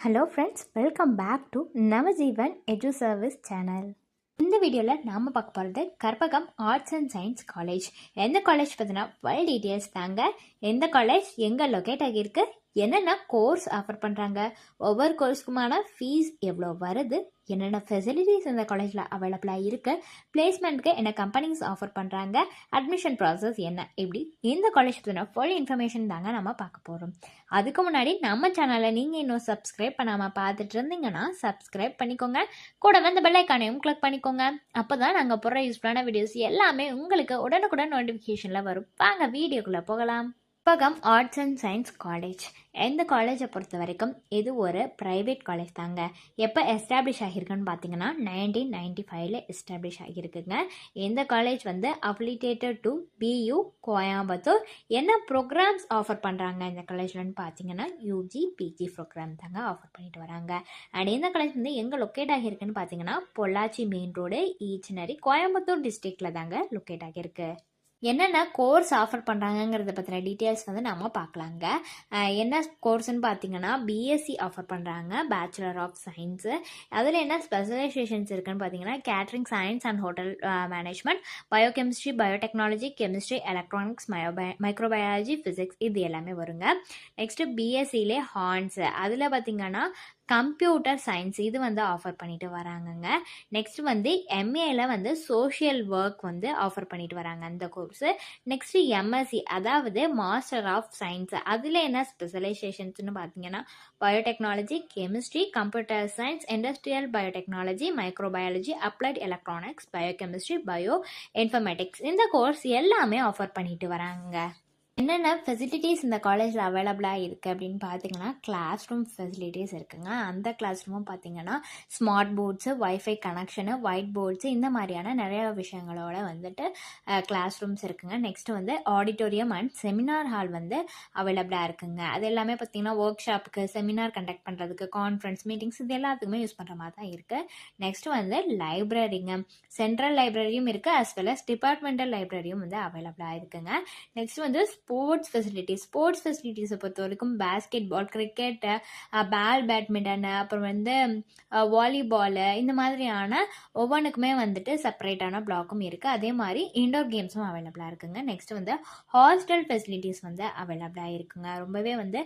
Hello friends, welcome back to Navajeevan edu service channel. இந்த வீடியோவில் நாம் பார்க்க போகிறது Karpagam arts and science college. எந்த காலேஜ் பார்த்தீங்கன்னா ஃபுல் டீட்டெயில்ஸ் தாங்க. எந்த காலேஜ் எங்கே லொக்கேட் ஆகியிருக்கு, என்னென்ன கோர்ஸ் ஆஃபர் பண்ணுறாங்க, ஒவ்வொரு கோர்ஸுக்குமான ஃபீஸ் எவ்வளோ வருது, என்னென்ன ஃபெசிலிட்டிஸ் இந்த காலேஜில் அவைலபிளாக இருக்குது, பிளேஸ்மெண்ட்க்கு என்ன கம்பெனிஸ் ஆஃபர் பண்ணுறாங்க, அட்மிஷன் ப்ராசஸ் என்ன, இப்படி இந்த காலேஜ் பற்றின ஃபுல் இன்ஃபர்மேஷன் தாங்க நம்ம பார்க்க போகிறோம். அதுக்கு முன்னாடி நம்ம சேனலை நீங்கள் இன்னும் சப்ஸ்கிரைப் பண்ணாமல் பார்த்துட்டு இருந்தீங்கன்னா சப்ஸ்கிரைப் பண்ணிக்கோங்க. கூட வந்து பெல் ஐக்கானையும் கிளிக் பண்ணிக்கோங்க. அப்போ தான் நாங்கள் போடுற யூஸ்ஃபுல்லான வீடியோஸ் எல்லாமே உங்களுக்கு உடனுக்குடன் நோட்டிஃபிகேஷனில் வரும். வாங்க வீடியோக்குள்ளே போகலாம். Karpagam arts and science college. இந்த காலேஜை பொறுத்த வரைக்கும் இது ஒரு ப்ரைவேட் காலேஜ் தாங்க. எப்போ எஸ்டாப்ளிஷ் ஆகியிருக்குன்னு பார்த்தீங்கன்னா 1995 எஸ்டாப்ளிஷ் ஆகியிருக்குங்க. இந்த காலேஜ் வந்து அஃபிலியேட்டட் டு பியூ கோயம்புத்தூர். என்ன ப்ரோக்ராம்ஸ் ஆஃபர் பண்ணுறாங்க இந்த காலேஜ்லன்னு பார்த்தீங்கன்னா யூஜி பிஜி ப்ரோக்ராம் தாங்க ஆஃபர் பண்ணிட்டு வராங்க. அண்ட் இந்த காலேஜ் வந்து எங்கே லொக்கேட் ஆகியிருக்குன்னு பார்த்தீங்கன்னா பொள்ளாச்சி மெயின் ரோடு ஈச்சனரி கோயம்புத்தூர் டிஸ்ட்ரிக்டில் தாங்க லொக்கேட் ஆகியிருக்கு. என்னென்ன கோர்ஸ் ஆஃபர் பண்ணுறாங்கங்கிறத பற்றின டீட்டெயில்ஸ் வந்து நம்ம பார்க்கலாங்க. என்ன கோர்ஸ்ன்னு பார்த்தீங்கன்னா பிஎஸ்சி ஆஃபர் பண்ணுறாங்க, பேச்சுலர் ஆஃப் சயின்ஸு. அதில் என்ன ஸ்பெஷலைசேஷன்ஸ் இருக்குன்னு பார்த்தீங்கன்னா catering science and hotel management, biochemistry, biotechnology, chemistry, electronics, microbiology, physics, இது எல்லாமே வருங்க. நெக்ஸ்ட்டு பிஎஸ்சிலே ஹார்ன்ஸ், அதில் பார்த்தீங்கன்னா கம்ப்யூட்டர் சயின்ஸ், இது வந்து ஆஃபர் பண்ணிட்டு வராங்கங்க. நெக்ஸ்ட் வந்து எம்ஏல வந்து சோஷியல் ஒர்க் வந்து ஆஃபர் பண்ணிட்டு வராங்க அந்த கோர்ஸு. நெக்ஸ்ட் எம்எஸ்சி, அதாவது மாஸ்டர் ஆஃப் சயின்ஸ், அதில் என்ன ஸ்பெஷலைசேஷன்ஸ்னு பார்த்தீங்கன்னா biotechnology, chemistry, computer science, industrial biotechnology, microbiology, applied electronics, biochemistry, bio informatics, இந்த கோர்ஸ் எல்லாமே ஆஃபர் பண்ணிட்டு வராங்க. என்னென்ன ஃபெசிலிட்டிஸ் இந்த காலேஜில் அவைலபிளாக இருக்குது அப்படின்னு பார்த்தீங்கன்னா கிளாஸ் ரூம் ஃபெசிலிட்டிஸ் இருக்குங்க. அந்த கிளாஸ் ரூமும் பார்த்தீங்கன்னா smart boards, wifi connection, white boards, இந்த மாதிரியான நிறைய விஷயங்களோட வந்துட்டு கிளாஸ் ரூம்ஸ் இருக்குங்க. நெக்ஸ்ட்டு வந்து ஆடிட்டோரியம் அண்ட் செமினார் ஹால் வந்து அவைலபிளாக இருக்குங்க. அது எல்லாமே பார்த்தீங்கன்னா ஒர்க் ஷாப்புக்கு, செமினார் கண்டக்ட் பண்ணுறதுக்கு, கான்ஃபரன்ஸ் மீட்டிங்ஸ், இது எல்லாத்துக்குமே யூஸ் பண்ணுற மாதிரி தான் இருக்குது. நெக்ஸ்ட்டு வந்து லைப்ரரிங்க. சென்ட்ரல் லைப்ரரியும் இருக்குது, அஸ் வெல் அஸ் டிபார்ட்மெண்டல் லைப்ரரியும் வந்து அவைலபிளாக இருக்குங்க. நெக்ஸ்ட் வந்து ஸ்போர்ட்ஸ் ஃபெசிலிட்டிஸை பொறுத்த வரைக்கும் பேஸ்கெட் பால், கிரிக்கெட்டு, பேட்மிண்டன், அப்புறம் வந்து வாலிபாலு, இந்த மாதிரியான ஒவ்வொன்றுக்குமே வந்துட்டு செப்பரேட்டான பிளாக்கும் இருக்குது. அதே மாதிரி இண்டோர் கேம்ஸும் அவைலபிளாக இருக்குங்க. நெக்ஸ்ட் வந்து ஹாஸ்டல் ஃபெசிலிட்டிஸ் வந்து அவைலபிளாக இருக்குங்க. ரொம்பவே வந்து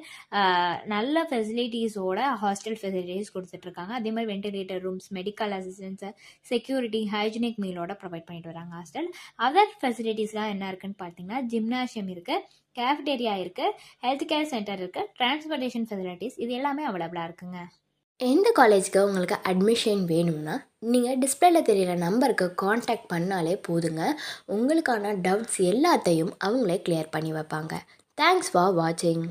நல்ல ஃபெசிலிட்டிஸோட ஹாஸ்டல் ஃபெசிலிட்டிஸ் கொடுத்துட்ருக்காங்க. அதே மாதிரி ventilator rooms, medical assistance, security, hygienic மீலோட ப்ரொவைட் பண்ணிட்டு வராங்க ஹாஸ்டல். அதர் ஃபெசிலிட்டிஸ்லாம் என்ன இருக்குன்னு பார்த்தீங்கன்னா ஜிம்னாஷியம் இருக்குது, கேஃபிடேரியா இருக்குது, ஹெல்த் கேர் சென்டர் இருக்குது, டிரான்ஸ்போர்ட்டேஷன் ஃபெசிலிட்டிஸ், இது எல்லாமே அவைலபிளாக இருக்குங்க. எந்த காலேஜுக்கு உங்களுக்கு அட்மிஷன் வேணும்னா நீங்கள் டிஸ்பிளேல தெரியிற நம்பருக்கு காண்டாக்ட் பண்ணாலே போதுங்க. உங்களுக்கான டவுட்ஸ் எல்லாத்தையும் அவங்களே கிளியர் பண்ணி வைப்பாங்க. தேங்க்ஸ் ஃபார் வாட்சிங்.